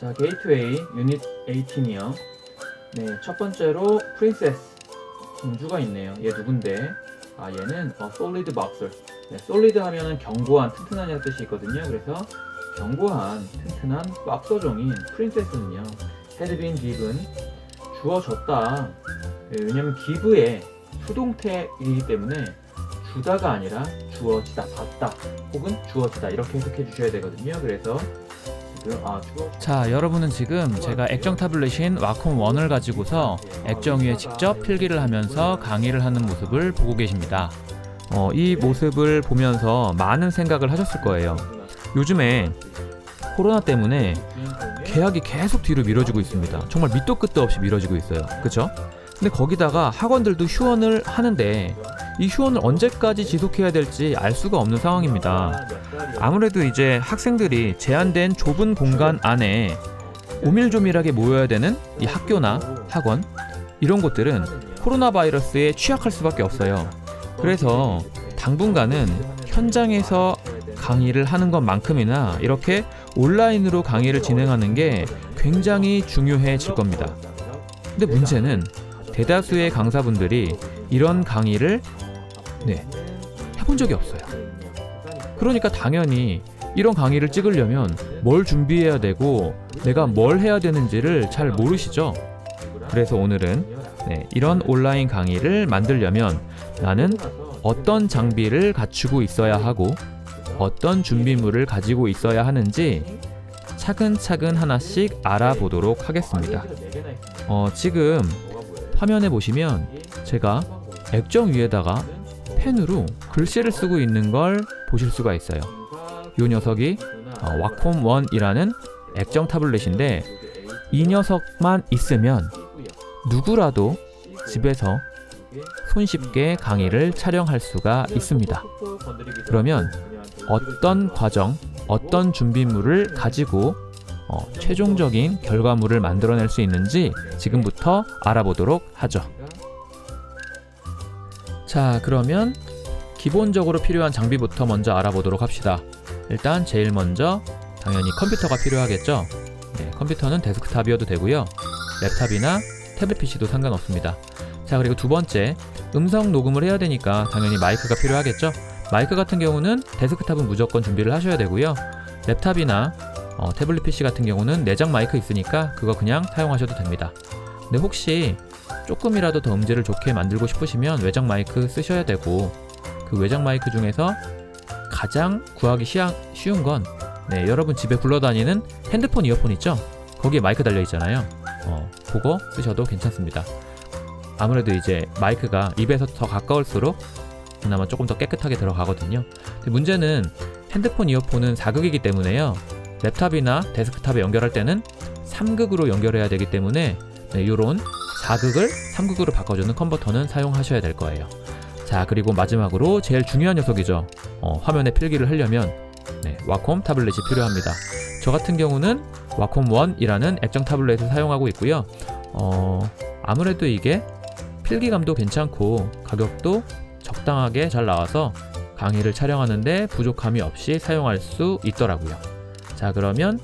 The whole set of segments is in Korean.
자, 게이트웨이 유닛 18이요. 네, 첫 번째로 프린세스 공주가 있네요. 얘 누군데? 아, 얘는 솔리드 박서. 네, 솔리드 하면은 견고한, 튼튼한이라는 뜻이 있거든요. 그래서 견고한, 튼튼한 박서종인 프린세스는요, had been given, 주어졌다. 네, 왜냐면 give의 수동태이기 때문에 주다가 아니라 주어지다, 받다, 혹은 주어지다 이렇게 해석해 주셔야 되거든요. 그래서 지금 자, 여러분은 지금 제가 액정 타블렛인 와콤 1을 가지고서 액정 위에 직접 필기를 하면서 강의를 하는 모습을 보고 계십니다. 이 모습을 보면서 많은 생각을 하셨을 거예요. 요즘에 코로나 때문에 계약이 계속 뒤로 미뤄지고 있습니다. 정말 밑도 끝도 없이 미뤄지고 있어요. 그쵸? 근데 거기다가 학원들도 휴원을 하는데 이 휴원을 언제까지 지속해야 될지 알 수가 없는 상황입니다. 아무래도 이제 학생들이 제한된 좁은 공간 안에 오밀조밀하게 모여야 되는 이 학교나 학원, 이런 곳들은 코로나 바이러스에 취약할 수밖에 없어요. 그래서 당분간은 현장에서 강의를 하는 것만큼이나 이렇게 온라인으로 강의를 진행하는 게 굉장히 중요해질 겁니다. 근데 문제는 대다수의 강사분들이 이런 강의를 해본 적이 없어요. 그러니까 당연히 이런 강의를 찍으려면 뭘 준비해야 되고 내가 뭘 해야 되는지를 잘 모르시죠? 그래서 오늘은 이런 온라인 강의를 만들려면 나는 어떤 장비를 갖추고 있어야 하고 어떤 준비물을 가지고 있어야 하는지 차근차근 하나씩 알아보도록 하겠습니다. 지금 화면에 보시면 제가 액정 위에다가 펜으로 글씨를 쓰고 있는 걸 보실 수가 있어요. 이 녀석이 와콤 1이라는 액정 타블렛인데 이 녀석만 있으면 누구라도 집에서 손쉽게 강의를 촬영할 수가 있습니다. 그러면 어떤 과정, 어떤 준비물을 가지고 최종적인 결과물을 만들어낼 수 있는지 지금부터 알아보도록 하죠. 자, 그러면 기본적으로 필요한 장비부터 먼저 알아보도록 합시다. 일단 제일 먼저 당연히 컴퓨터가 필요하겠죠. 컴퓨터는 데스크탑이어도 되고요, 랩탑이나 태블릿 PC도 상관없습니다. 자, 그리고 두 번째, 음성 녹음을 해야 되니까 당연히 마이크가 필요하겠죠. 마이크 같은 경우는 데스크탑은 무조건 준비를 하셔야 되고요, 랩탑이나 태블릿 PC 같은 경우는 내장 마이크 있으니까 그거 그냥 사용하셔도 됩니다. 근데 혹시 조금이라도 더 음질을 좋게 만들고 싶으시면 외장 마이크 쓰셔야 되고, 그 외장 마이크 중에서 가장 구하기 쉬운 건 여러분 집에 굴러다니는 핸드폰 이어폰 있죠? 거기에 마이크 달려 있잖아요. 그거 쓰셔도 괜찮습니다. 아무래도 이제 마이크가 입에서 더 가까울수록 그나마 조금 더 깨끗하게 들어가거든요. 근데 문제는 핸드폰 이어폰은 4극이기 때문에요, 랩탑이나 데스크탑에 연결할 때는 3극으로 연결해야 되기 때문에 이런 4극을 3극으로 바꿔주는 컨버터는 사용하셔야 될 거예요. 자, 그리고 마지막으로 제일 중요한 녀석이죠. 화면에 필기를 하려면 와콤 타블렛이 필요합니다. 저 같은 경우는 와콤 1이라는 액정 타블렛을 사용하고 있고요. 아무래도 이게 필기감도 괜찮고 가격도 적당하게 잘 나와서 강의를 촬영하는데 부족함이 없이 사용할 수 있더라고요. 자, 그러면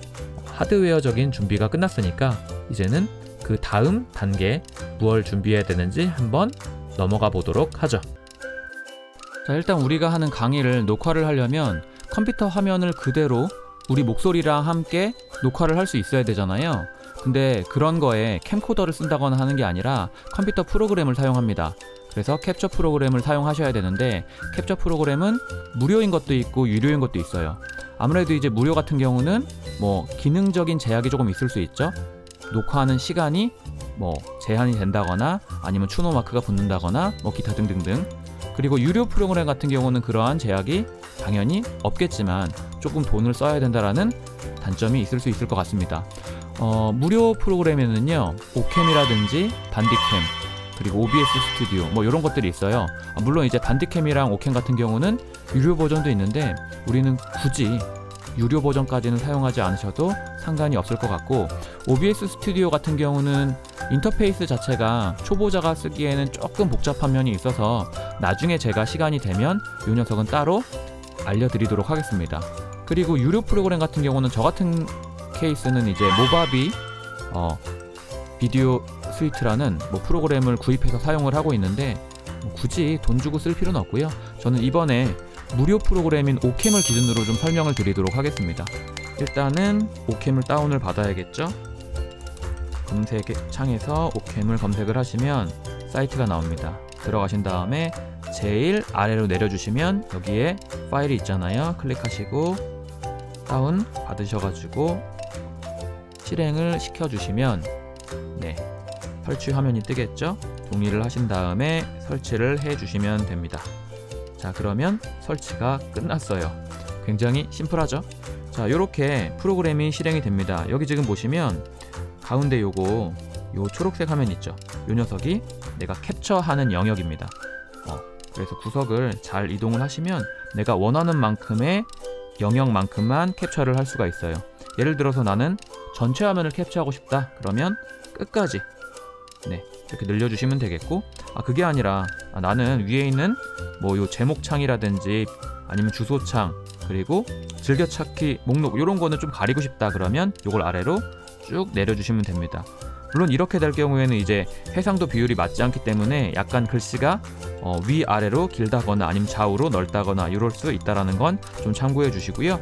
하드웨어적인 준비가 끝났으니까 이제는 그 다음 단계 무엇을 준비해야 되는지 한번 넘어가 보도록 하죠. 자, 일단 우리가 하는 강의를 녹화를 하려면 컴퓨터 화면을 그대로 우리 목소리랑 함께 녹화를 할 수 있어야 되잖아요. 근데 그런 거에 캠코더를 쓴다거나 하는 게 아니라 컴퓨터 프로그램을 사용합니다. 그래서 캡처 프로그램을 사용하셔야 되는데, 캡처 프로그램은 무료인 것도 있고 유료인 것도 있어요. 아무래도 이제 무료 같은 경우는 기능적인 제약이 조금 있을 수 있죠. 녹화하는 시간이 제한이 된다거나 아니면 추노 마크가 붙는다거나 기타 등등등. 그리고 유료 프로그램 같은 경우는 그러한 제약이 당연히 없겠지만 조금 돈을 써야 된다라는 단점이 있을 수 있을 것 같습니다. 무료 프로그램에는요, 오캠이라든지 반디캠, 그리고 OBS 스튜디오 이런 것들이 있어요. 물론 이제 반디캠이랑 오캠 같은 경우는 유료 버전도 있는데 우리는 굳이 유료 버전까지는 사용하지 않으셔도 상관이 없을 것 같고, OBS 스튜디오 같은 경우는 인터페이스 자체가 초보자가 쓰기에는 조금 복잡한 면이 있어서 나중에 제가 시간이 되면 이 녀석은 따로 알려드리도록 하겠습니다. 그리고 유료 프로그램 같은 경우는 저 같은 케이스는 이제 모바비 비디오 스위트라는 프로그램을 구입해서 사용을 하고 있는데 굳이 돈 주고 쓸 필요는 없고요. 저는 이번에 무료 프로그램인 오캠을 기준으로 좀 설명을 드리도록 하겠습니다. 일단은 오캠을 다운을 받아야겠죠. 검색 창에서 오캠을 검색을 하시면 사이트가 나옵니다. 들어가신 다음에 제일 아래로 내려주시면 여기에 파일이 있잖아요. 클릭하시고 다운 받으셔가지고 실행을 시켜주시면 설치 화면이 뜨겠죠. 동의를 하신 다음에 설치를 해주시면 됩니다. 자, 그러면 설치가 끝났어요. 굉장히 심플하죠. 자, 요렇게 프로그램이 실행이 됩니다. 여기 지금 보시면 가운데 요 초록색 화면 있죠. 요 녀석이 내가 캡처하는 영역입니다. 그래서 구석을 잘 이동을 하시면 내가 원하는 만큼의 영역만큼만 캡처를 할 수가 있어요. 예를 들어서 나는 전체 화면을 캡처하고 싶다. 그러면 끝까지 이렇게 늘려주시면 되겠고, 그게 아니라 나는 위에 있는 요 제목창이라든지 아니면 주소창 그리고 즐겨찾기 목록 이런 거는 좀 가리고 싶다. 그러면 요걸 아래로 쭉 내려주시면 됩니다. 물론 이렇게 될 경우에는 이제 해상도 비율이 맞지 않기 때문에 약간 글씨가 위아래로 길다거나 아니면 좌우로 넓다거나 이럴 수 있다라는 건 좀 참고해 주시고요.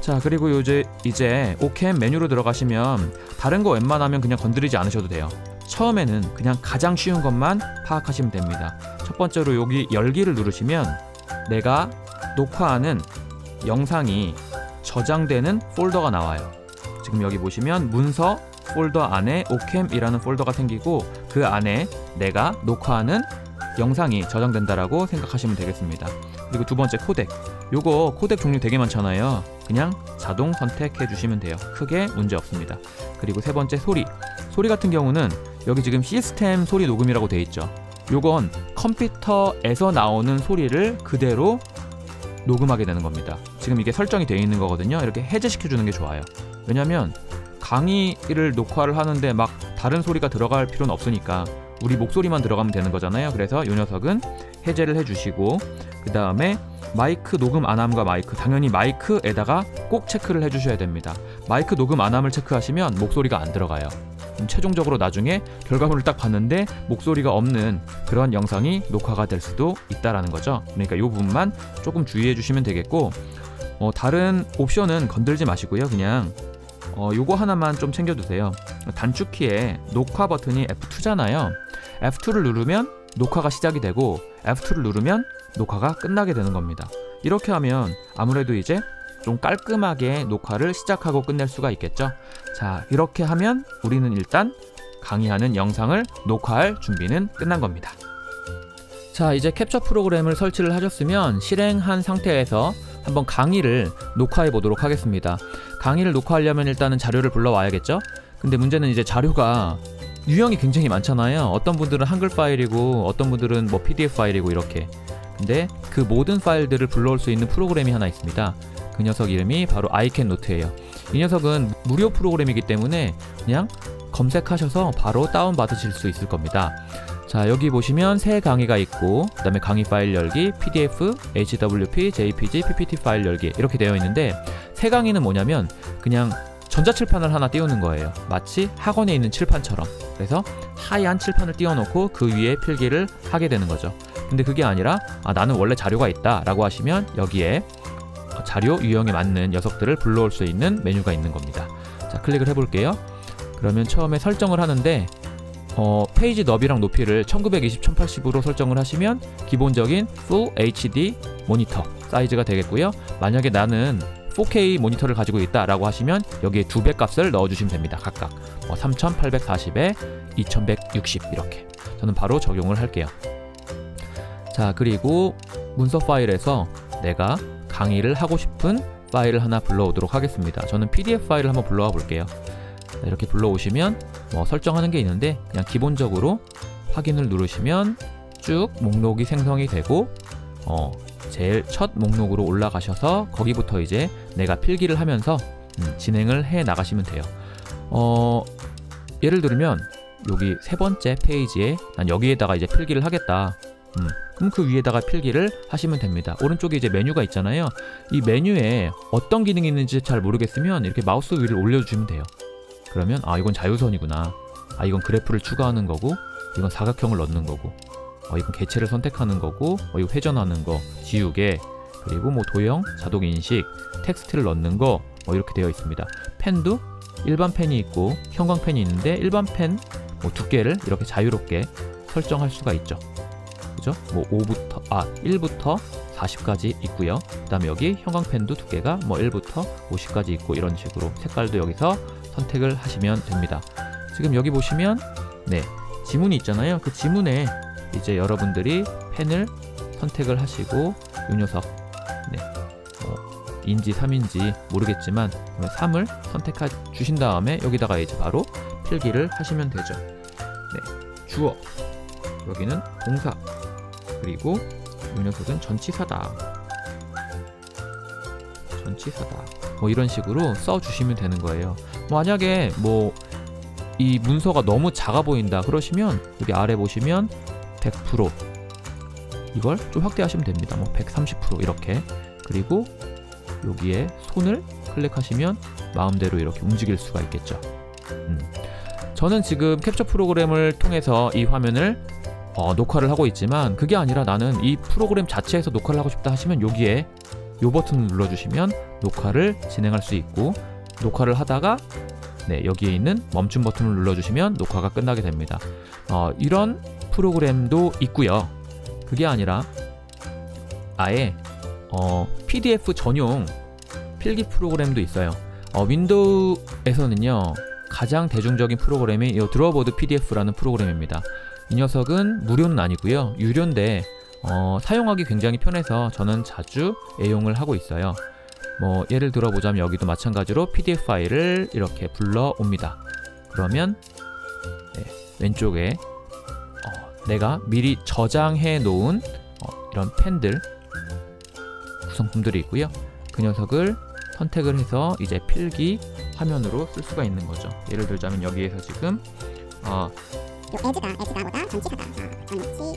자, 그리고 이제 오캠 메뉴로 들어가시면 다른 거 웬만하면 그냥 건드리지 않으셔도 돼요. 처음에는 그냥 가장 쉬운 것만 파악하시면 됩니다. 첫 번째로 여기 열기를 누르시면 내가 녹화하는 영상이 저장되는 폴더가 나와요. 지금 여기 보시면 문서 폴더 안에 오캠이라는 폴더가 생기고 그 안에 내가 녹화하는 영상이 저장된다라고 생각하시면 되겠습니다. 그리고 두 번째 코덱. 요거 코덱 종류 되게 많잖아요. 그냥 자동 선택해 주시면 돼요. 크게 문제 없습니다. 그리고 세 번째 소리. 소리 같은 경우는 여기 지금 시스템 소리 녹음이라고 돼 있죠. 요건 컴퓨터에서 나오는 소리를 그대로 녹음하게 되는 겁니다. 지금 이게 설정이 되어 있는 거거든요. 이렇게 해제시켜 주는 게 좋아요. 왜냐면 강의를 녹화를 하는데 막 다른 소리가 들어갈 필요는 없으니까 우리 목소리만 들어가면 되는 거잖아요. 그래서 이 녀석은 해제를 해주시고, 그 다음에 마이크 녹음 안함과 마이크, 당연히 마이크에다가 꼭 체크를 해주셔야 됩니다. 마이크 녹음 안함을 체크하시면 목소리가 안 들어가요. 최종적으로 나중에 결과물을 딱 봤는데 목소리가 없는 그런 영상이 녹화가 될 수도 있다라는 거죠. 그러니까 이 부분만 조금 주의해 주시면 되겠고, 다른 옵션은 건들지 마시고요. 그냥 요거 하나만 좀 챙겨두세요. 단축키에 녹화 버튼이 F2잖아요. F2를 누르면 녹화가 시작이 되고 F2를 누르면 녹화가 끝나게 되는 겁니다. 이렇게 하면 아무래도 이제 좀 깔끔하게 녹화를 시작하고 끝낼 수가 있겠죠. 자, 이렇게 하면 우리는 일단 강의하는 영상을 녹화할 준비는 끝난 겁니다. 자, 이제 캡처 프로그램을 설치를 하셨으면 실행한 상태에서 한번 강의를 녹화해 보도록 하겠습니다. 강의를 녹화하려면 일단은 자료를 불러와야겠죠? 근데 문제는 이제 자료가 유형이 굉장히 많잖아요. 어떤 분들은 한글 파일이고 어떤 분들은 PDF 파일이고 이렇게. 근데 그 모든 파일들을 불러올 수 있는 프로그램이 하나 있습니다. 그 녀석 이름이 바로 iCanNote예요. 이 녀석은 무료 프로그램이기 때문에 그냥 검색하셔서 바로 다운받으실 수 있을 겁니다. 자, 여기 보시면 새 강의가 있고 그 다음에 강의 파일 열기, PDF, HWP, JPG, PPT 파일 열기 이렇게 되어 있는데, 새 강의는 뭐냐면 그냥 전자칠판을 하나 띄우는 거예요. 마치 학원에 있는 칠판처럼. 그래서 하얀 칠판을 띄워놓고 그 위에 필기를 하게 되는 거죠. 근데 그게 아니라 나는 원래 자료가 있다 라고 하시면 여기에 자료 유형에 맞는 녀석들을 불러올 수 있는 메뉴가 있는 겁니다. 자, 클릭을 해볼게요. 그러면 처음에 설정을 하는데 페이지 너비랑 높이를 1920, 1080으로 설정을 하시면 기본적인 Full HD 모니터 사이즈가 되겠고요. 만약에 나는 4K 모니터를 가지고 있다 라고 하시면 여기에 2배 값을 넣어주시면 됩니다. 각각 3840에 2160 이렇게. 저는 바로 적용을 할게요. 자, 그리고 문서 파일에서 내가 강의를 하고 싶은 파일을 하나 불러오도록 하겠습니다. 저는 PDF 파일을 한번 불러와 볼게요. 이렇게 불러오시면 설정하는 게 있는데 그냥 기본적으로 확인을 누르시면 쭉 목록이 생성이 되고 제일 첫 목록으로 올라가셔서 거기부터 이제 내가 필기를 하면서 진행을 해 나가시면 돼요. 예를 들면 여기 세 번째 페이지에 난 여기에다가 이제 필기를 하겠다. 그럼 그 위에다가 필기를 하시면 됩니다. 오른쪽에 이제 메뉴가 있잖아요. 이 메뉴에 어떤 기능이 있는지 잘 모르겠으면 이렇게 마우스 위를 올려주시면 돼요. 그러면 이건 자유선이구나, 이건 그래프를 추가하는 거고, 이건 사각형을 넣는 거고, 이건 개체를 선택하는 거고, 이거 회전하는 거, 지우개, 그리고 뭐 도형, 자동 인식, 텍스트를 넣는 거, 이렇게 되어 있습니다. 펜도 일반 펜이 있고 형광펜이 있는데, 일반 펜 두께를 이렇게 자유롭게 설정할 수가 있죠. 그죠? 뭐 1부터 40까지 있고요. 그 다음에 여기 형광펜도 두께가 1부터 50까지 있고, 이런 식으로 색깔도 여기서 선택을 하시면 됩니다. 지금 여기 보시면 지문이 있잖아요. 그 지문에 이제 여러분들이 펜을 선택을 하시고, 이 녀석 인지 3인지 모르겠지만 3을 선택해 주신 다음에 여기다가 이제 바로 필기를 하시면 되죠. 주어, 여기는 동사, 그리고 이 녀석은 전치사다. 이런 식으로 써 주시면 되는 거예요. 만약에 이 문서가 너무 작아 보인다 그러시면 여기 아래 보시면 100%, 이걸 좀 확대하시면 됩니다. 130% 이렇게. 그리고 여기에 손을 클릭하시면 마음대로 이렇게 움직일 수가 있겠죠. 저는 지금 캡처 프로그램을 통해서 이 화면을 녹화를 하고 있지만, 그게 아니라 나는 이 프로그램 자체에서 녹화를 하고 싶다 하시면 여기에 이 버튼을 눌러주시면 녹화를 진행할 수 있고, 녹화를 하다가 여기에 있는 멈춤 버튼을 눌러주시면 녹화가 끝나게 됩니다. 이런 프로그램도 있고요. 그게 아니라 아예 PDF 전용 필기 프로그램도 있어요. 윈도우에서는요, 가장 대중적인 프로그램이 이 드로워보드 PDF라는 프로그램입니다. 이 녀석은 무료는 아니고요, 유료인데 사용하기 굉장히 편해서 저는 자주 애용을 하고 있어요. 예를 들어 보자면 여기도 마찬가지로 PDF 파일을 이렇게 불러옵니다. 그러면 왼쪽에 내가 미리 저장해 놓은 이런 펜들 구성품들이 있고요. 그 녀석을 선택을 해서 이제 필기 화면으로 쓸 수가 있는 거죠. 예를 들자면 여기에서 지금 에즈가 뭐다? 전치사다. 그리고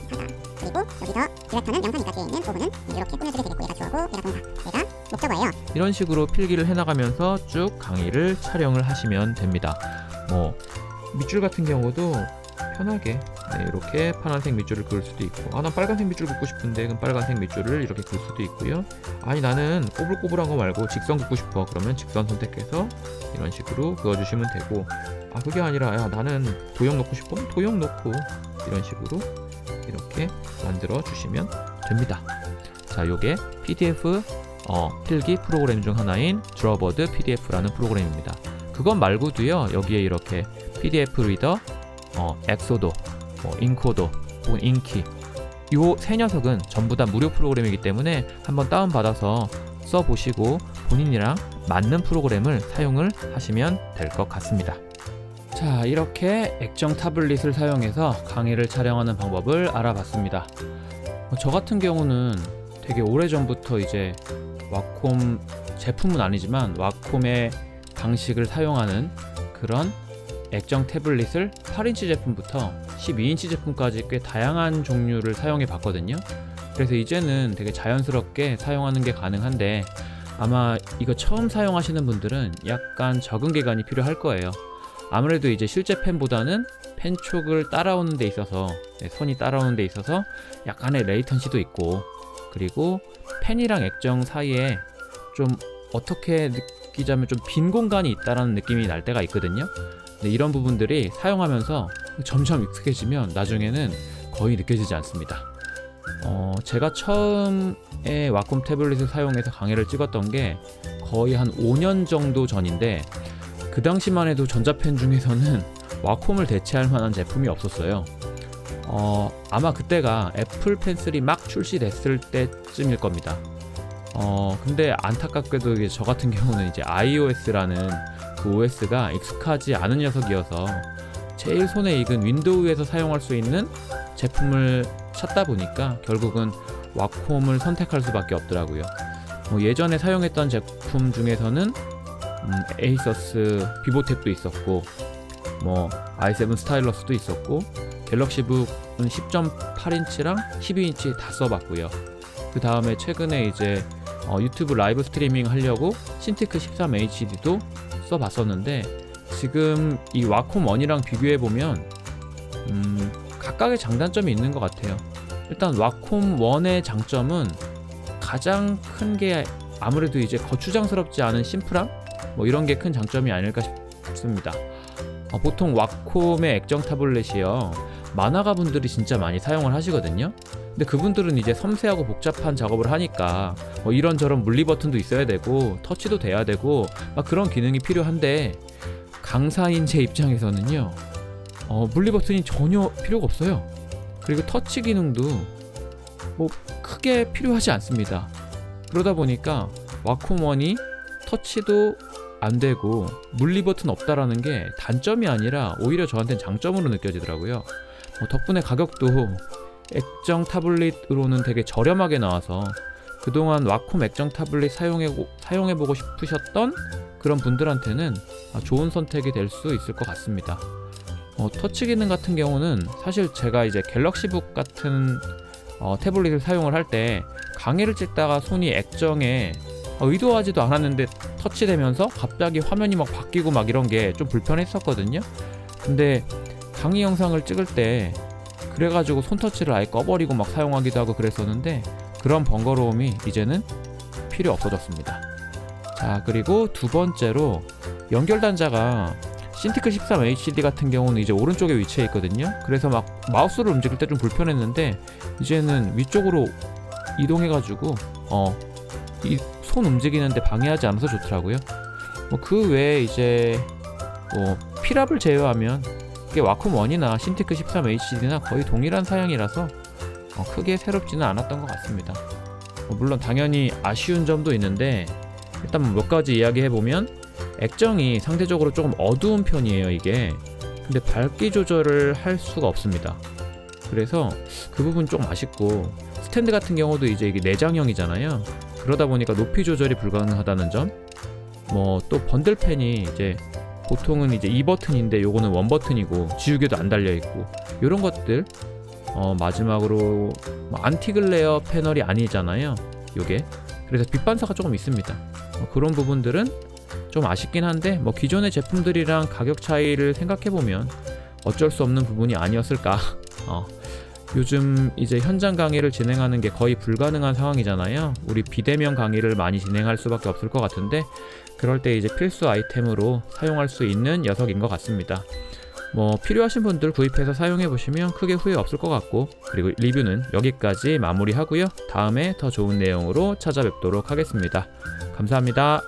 여기서 디렉터는 명사니까 뒤에 있는 부분은 이렇게 꾸며주게 되겠고, 얘가 주어고 얘가 동사, 얘가 목적어예요. 이런 식으로 필기를 해나가면서 쭉 강의를 촬영을 하시면 됩니다. 밑줄 같은 경우도 편하게 이렇게 파란색 밑줄을 그을 수도 있고, 난 빨간색 밑줄 긋고 싶은데 그럼 빨간색 밑줄을 이렇게 그을 수도 있고요. 아니 나는 꼬불꼬불한 거 말고 직선 긋고 싶어 그러면 직선 선택해서 이런 식으로 그어주시면 되고, 그게 아니라 나는 도형 넣고 싶어 도형 넣고, 이런 식으로 이렇게 만들어 주시면 됩니다. 자, 요게 PDF 필기 프로그램 중 하나인 드로워보드 PDF라는 프로그램입니다. 그것 말고도요, 여기에 이렇게 PDF 리더, 엑소도, 인코도 혹은 인키, 요 세 녀석은 전부 다 무료 프로그램이기 때문에 한번 다운받아서 써보시고 본인이랑 맞는 프로그램을 사용을 하시면 될 것 같습니다. 자, 이렇게 액정 타블릿을 사용해서 강의를 촬영하는 방법을 알아봤습니다. 저 같은 경우는 되게 오래전부터 이제 와콤 제품은 아니지만 와콤의 방식을 사용하는 그런 액정 태블릿을 8인치 제품부터 12인치 제품까지 꽤 다양한 종류를 사용해 봤거든요. 그래서 이제는 되게 자연스럽게 사용하는 게 가능한데, 아마 이거 처음 사용하시는 분들은 약간 적응 기간이 필요할 거예요. 아무래도 이제 실제 펜보다는 펜 촉을 따라오는 데 있어서, 선이 따라오는 데 있어서 약간의 레이턴시도 있고, 그리고 펜이랑 액정 사이에 좀 어떻게 느끼자면 좀 빈 공간이 있다라는 느낌이 날 때가 있거든요. 근데 이런 부분들이 사용하면서 점점 익숙해지면 나중에는 거의 느껴지지 않습니다. 제가 처음에 와콤 태블릿을 사용해서 강의를 찍었던 게 거의 한 5년 정도 전인데, 그 당시만 해도 전자펜 중에서는 와콤을 대체할 만한 제품이 없었어요. 아마 그때가 애플 펜슬이 막 출시됐을 때쯤일 겁니다. 근데 안타깝게도 이게 저 같은 경우는 이제 iOS라는 그 OS가 익숙하지 않은 녀석이어서 제일 손에 익은 윈도우에서 사용할 수 있는 제품을 찾다 보니까 결국은 와콤을 선택할 수밖에 없더라고요. 예전에 사용했던 제품 중에서는 에이서스 비보탭도 있었고, i7 스타일러스도 있었고, 갤럭시북은 10.8인치랑 12인치 다 써봤고요. 그 다음에 최근에 이제 유튜브 라이브 스트리밍 하려고 신테크 13HD도 써봤었는데, 지금 이 와콤 1이랑 비교해보면 각각의 장단점이 있는 것 같아요. 일단 와콤 1의 장점은 가장 큰 게 아무래도 이제 거추장스럽지 않은 심플함? 뭐 이런 게 큰 장점이 아닐까 싶습니다. 보통 와콤의 액정 타블렛이요, 만화가 분들이 진짜 많이 사용을 하시거든요. 근데 그분들은 이제 섬세하고 복잡한 작업을 하니까 뭐 이런저런 물리 버튼도 있어야 되고 터치도 돼야 되고 막 그런 기능이 필요한데, 강사인 제 입장에서는요, 물리 버튼이 전혀 필요가 없어요. 그리고 터치 기능도 뭐 크게 필요하지 않습니다. 그러다 보니까 와콤 1이 터치도 안 되고 물리 버튼 없다라는 게 단점이 아니라 오히려 저한테는 장점으로 느껴지더라고요. 덕분에 가격도 액정 타블릿으로는 되게 저렴하게 나와서 그동안 와콤 액정 타블릿 사용해보고 싶으셨던 그런 분들한테는 좋은 선택이 될 수 있을 것 같습니다. 터치 기능 같은 경우는 사실 제가 이제 갤럭시북 같은 태블릿을 사용을 할 때 강의를 찍다가 손이 액정에 의도하지도 않았는데 터치되면서 갑자기 화면이 막 바뀌고 막 이런 게 좀 불편했었거든요. 근데 강의 영상을 찍을 때 그래가지고 손터치를 아예 꺼버리고 막 사용하기도 하고 그랬었는데, 그런 번거로움이 이제는 필요 없어졌습니다. 자, 그리고 두 번째로 연결 단자가 신테크 13HD 같은 경우는 이제 오른쪽에 위치해 있거든요. 그래서 막 마우스를 움직일 때 좀 불편했는데 이제는 위쪽으로 이동해가지고 이 손 움직이는데 방해하지 않아서 좋더라고요. 그 외에 이제 필압을 제외하면 이게 와콤 1이나 신테크 13HD나 거의 동일한 사양이라서 크게 새롭지는 않았던 것 같습니다. 물론 당연히 아쉬운 점도 있는데, 일단 몇 가지 이야기해보면 액정이 상대적으로 조금 어두운 편이에요, 이게. 근데 밝기 조절을 할 수가 없습니다. 그래서 그 부분 좀 아쉽고, 스탠드 같은 경우도 이제 이게 내장형이잖아요. 그러다 보니까 높이 조절이 불가능하다는 점. 또 번들펜이 이제 보통은 이제 2버튼인데 요거는 1버튼이고 지우개도 안 달려있고 요런 것들. 마지막으로 안티글레어 패널이 아니잖아요, 요게. 그래서 빛 반사가 조금 있습니다. 그런 부분들은 좀 아쉽긴 한데, 기존의 제품들이랑 가격 차이를 생각해보면 어쩔 수 없는 부분이 아니었을까. 요즘 이제 현장 강의를 진행하는 게 거의 불가능한 상황이잖아요. 우리 비대면 강의를 많이 진행할 수밖에 없을 것 같은데, 그럴 때 이제 필수 아이템으로 사용할 수 있는 녀석인 것 같습니다. 필요하신 분들 구입해서 사용해 보시면 크게 후회 없을 것 같고, 그리고 리뷰는 여기까지 마무리하고요. 다음에 더 좋은 내용으로 찾아뵙도록 하겠습니다. 감사합니다.